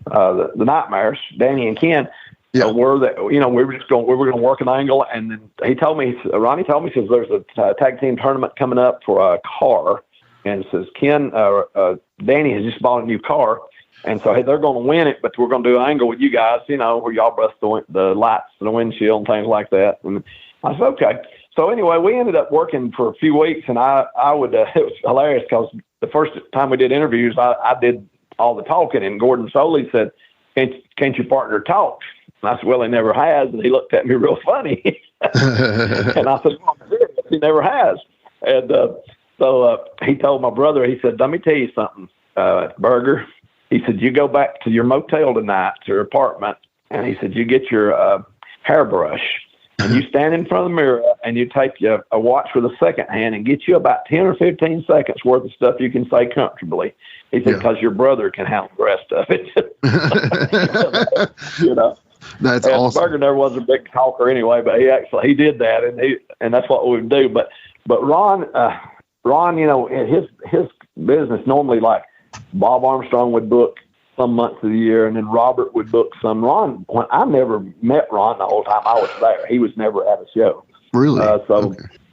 the Nightmares, Danny and Ken, were that we were going to work an angle. And then Ronnie told me, says, "There's a tag team tournament coming up for a car." And says, Danny has just bought a new car. And so, hey, they're going to win it, but we're going to do an angle with you guys, you know, where y'all bust the lights and the windshield and things like that. And I said, okay. So anyway, we ended up working for a few weeks, and it was hilarious because the first time we did interviews, I did all the talking, and Gordon Soley said, can't your partner talk? And I said, well, he never has. And he looked at me real funny. And I said, well, he never has. And so he told my brother, he said, let me tell you something, Burger. He said, you go back to your motel tonight, to your apartment, and he said, you get your hairbrush, and you stand in front of the mirror, and you take a watch with a second hand and get you about 10 or 15 seconds worth of stuff you can say comfortably. He said, because your brother can handle the rest of it. You know. That's awesome. Burger never was a big talker anyway, but he did that, and that's what we would do. But Ron, you know, his business normally, like Bob Armstrong would book some months of the year, and then Robert would book some. Ron, when I never met Ron the whole time I was there, he was never at a show. Really?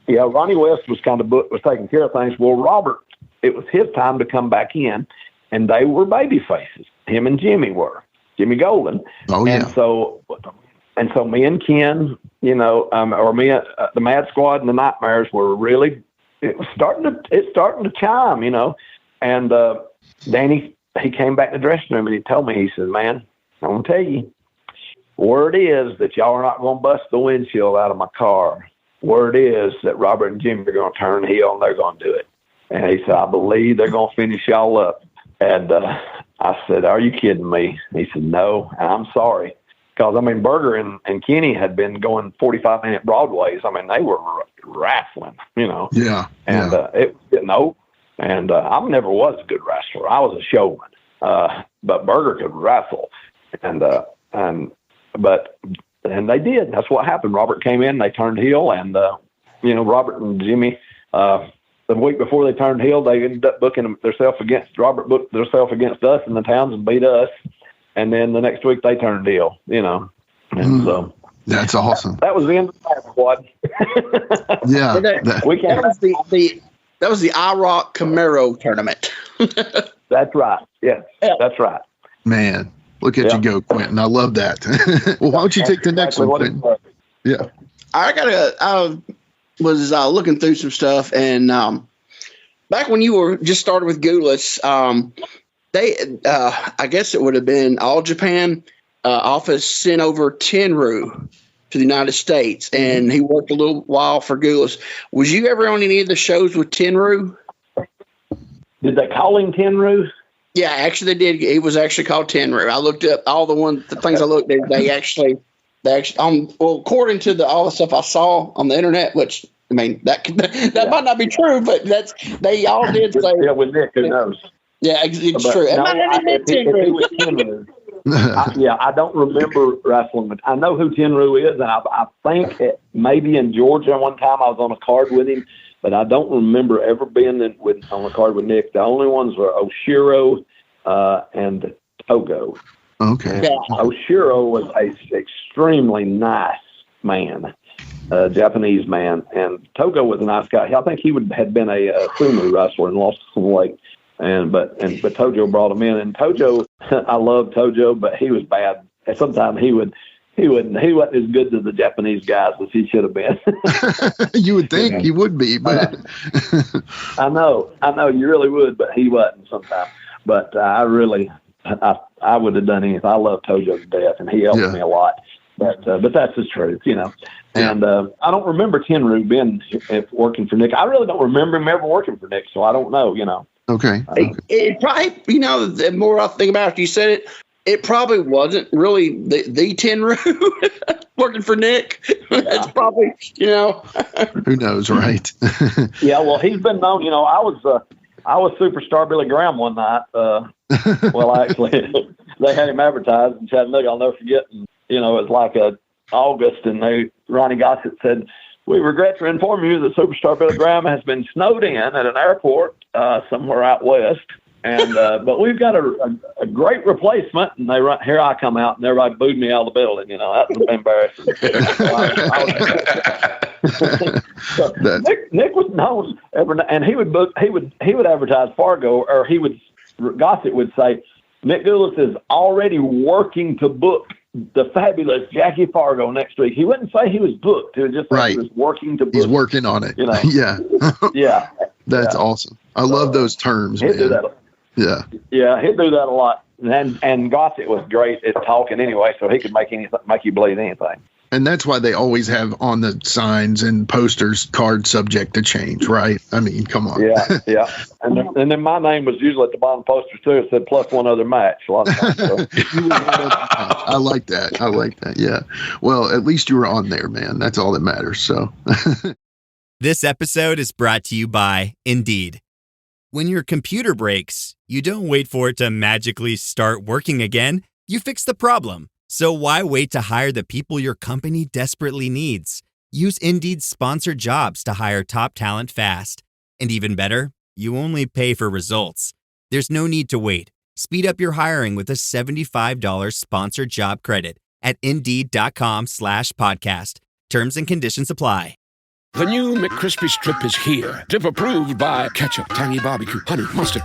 Yeah, Ronnie West was kind of was taking care of things. Well, Robert, it was his time to come back in, and they were baby faces. Him and Jimmy Golden. Oh yeah. And so me and Ken, you know, or me, the Mad Squad and the Nightmares were really. It's starting to chime, you know, and Danny. He came back to the dressing room and he told me, he said, man, I'm going to tell you, word is that y'all are not going to bust the windshield out of my car. Word is that Robert and Jimmy are going to turn heel and they're going to do it. And he said, I believe they're going to finish y'all up. And I said, are you kidding me? He said, no, and I'm sorry. Because, I mean, Burger and Kenny had been going 45-minute Broadways. I mean, they were wrestling, you know. Yeah. And it was getting old. And I never was a good wrestler. I was a showman. But Burger could wrestle. And they did. That's what happened. Robert came in, they turned heel, and, you know, Robert and Jimmy, the week before they turned heel, they ended up booking Robert booked themselves against us in the towns and beat us. And then the next week they turned heel, you know. And so that's awesome. That was the end of the Mad Squad. Yeah. That was the IROC Camaro tournament. That's right. Yes, that's right. Man, look at you go, Quentin. I love that. Well, why don't you take the next one, Quentin? Yeah. I was looking through some stuff, and back when you were just started with Gulas, they I guess it would have been All Japan office sent over Tenru to the United States, and he worked a little while for Gulas. Was you ever on any of the shows with Tenru? Did they call him Tenru? Yeah, actually they did. He was actually called Tenru. I looked up all the things I looked at. They actually according to all the stuff I saw on the internet, which I mean that might not be true, but they all did say. Yeah, with Nick, who knows? Yeah, it's true. I don't remember wrestling, but I know who Tenru is, and I think maybe in Georgia one time I was on a card with him, but I don't remember ever being on a card with Nick. The only ones were Oshiro and Togo. Okay. Yeah. Oshiro was an extremely nice man, Japanese man, and Togo was a nice guy. I think he had been a sumo wrestler and lost some weight. But Tojo brought him in, and Tojo, I love Tojo, but he was bad. And sometimes he wasn't as good as the Japanese guys as he should have been. You would think he would be, but I know you really would, but he wasn't sometimes. But I would have done anything. I love Tojo to death, and he helped me a lot. But that's the truth, you know. And I don't remember Tenru being working for Nick. I really don't remember him ever working for Nick, so I don't know, you know. Okay. It probably, you know, the more I think about it, you said it, it probably wasn't really the Tenru working for Nick. That's probably, you know. Who knows, right? Yeah, well, he's been known, you know, I was Superstar Billy Graham one night. Well, actually, they had him advertised in Chattanooga. I'll never forget. And, you know, it was like August, and Ronnie Gossett said, "We regret to inform you that Superstar Billy Graham has been snowed in at an airport somewhere out west, and but we've got a great replacement." And here I come out, and everybody booed me out of the building. You know, that was embarrassing. Nick was known, and he would advertise Fargo, or Gossett would say, Nick Gulas is already working to book the fabulous Jackie Fargo next week. He wouldn't say he was booked. He was just like he was working to book. He's working on it. You know? Yeah. Yeah. That's awesome. I love those terms, man. Do that. Yeah. Yeah, he'd do that a lot. And Gossett was great at talking anyway, so he could make you believe anything. And that's why they always have on the signs and posters cards subject to change, right? I mean, come on. Yeah. And then my name was usually at the bottom posters too. It said plus one other match a lot of times. So. I like that. Yeah. Well, at least you were on there, man. That's all that matters. So. This episode is brought to you by Indeed. When your computer breaks, you don't wait for it to magically start working again. You fix the problem. So why wait to hire the people your company desperately needs? Use Indeed's sponsored jobs to hire top talent fast. And even better, you only pay for results. There's no need to wait. Speed up your hiring with a $75 sponsored job credit at Indeed.com/podcast. Terms and conditions apply. The new McCrispy Strip is here. Dip approved by ketchup, tangy barbecue, honey mustard,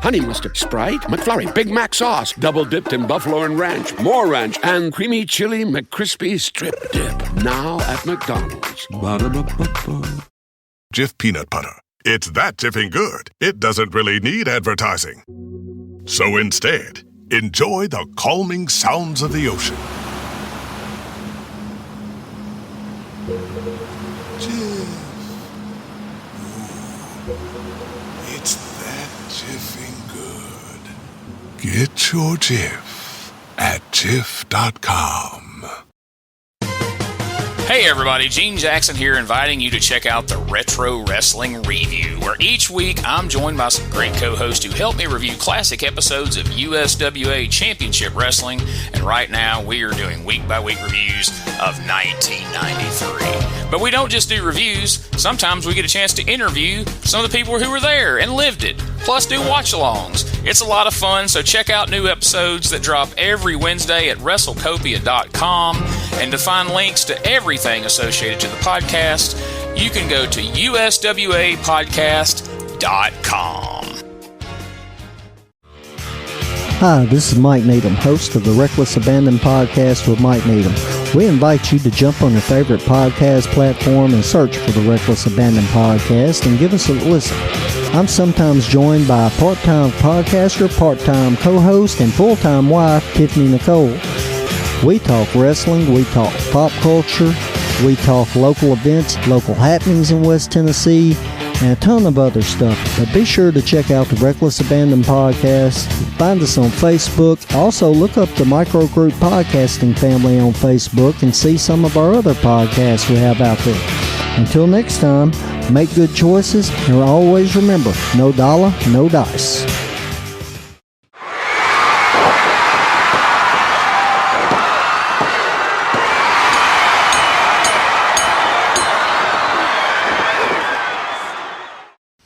Sprite, McFlurry, Big Mac sauce, double dipped in buffalo and ranch, more ranch, and creamy chili McCrispy Strip Dip. Now at McDonald's. Ba-da-ba-ba-ba. Jif peanut butter. It's that Jiffing good. It doesn't really need advertising. So instead, enjoy the calming sounds of the ocean. It's that Jiffing good. Get your Jif at Jif.com. Hey everybody, Gene Jackson here, inviting you to check out the Retro Wrestling Review, where each week I'm joined by some great co-hosts who help me review classic episodes of USWA Championship Wrestling, and right now we are doing week-by-week reviews of 1993. But we don't just do reviews, sometimes we get a chance to interview some of the people who were there and lived it, plus do watch-alongs. It's a lot of fun, so check out new episodes that drop every Wednesday at WrestleCopia.com, and to find links to everything associated to the podcast, you can go to USWApodcast.com. Hi, this is Mike Needham, host of the Reckless Abandon Podcast with Mike Needham. We invite you to jump on your favorite podcast platform and search for the Reckless Abandon Podcast and give us a listen. I'm sometimes joined by a part-time podcaster, part-time co-host, and full-time wife, Tiffany Nicole. We talk wrestling, we talk pop culture, we talk local events, local happenings in West Tennessee, and a ton of other stuff. But be sure to check out the Reckless Abandon Podcast. Find us on Facebook. Also, look up the Microgroup Podcasting family on Facebook and see some of our other podcasts we have out there. Until next time, make good choices, and always remember, no dollar, no dice.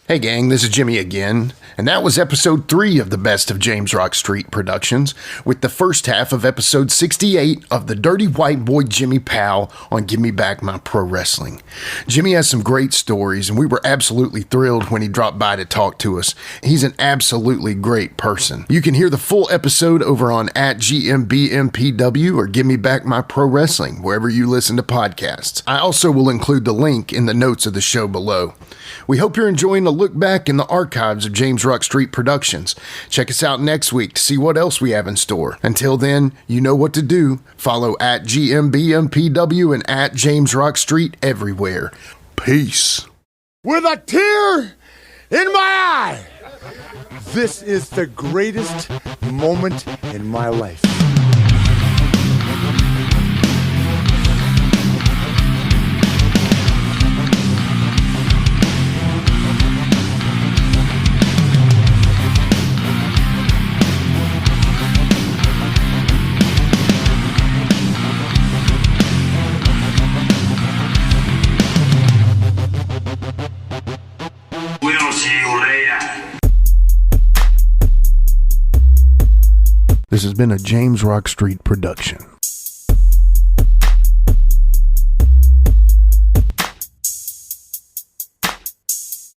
Hey gang, this is Jimmy again, and that was episode 3 of the Best of James Rock Street Productions, with the first half of episode 68 of the Dirty White Boy Jimmy Powell on Give Me Back My Pro Wrestling. Jimmy has some great stories, and we were absolutely thrilled when he dropped by to talk to us. He's an absolutely great person. You can hear the full episode over on @GMBMPW or Give Me Back My Pro Wrestling, wherever you listen to podcasts. I also will include the link in the notes of the show below. We hope you're enjoying a look back in the archives of James Rock Street Productions. Check us out next week to see what else we have in store. Until then, you know what to do. Follow @GMBMPW and @JamesRockStreet everywhere. Peace. With a tear in my eye, this is the greatest moment in my life. This has been a James Rock Street production.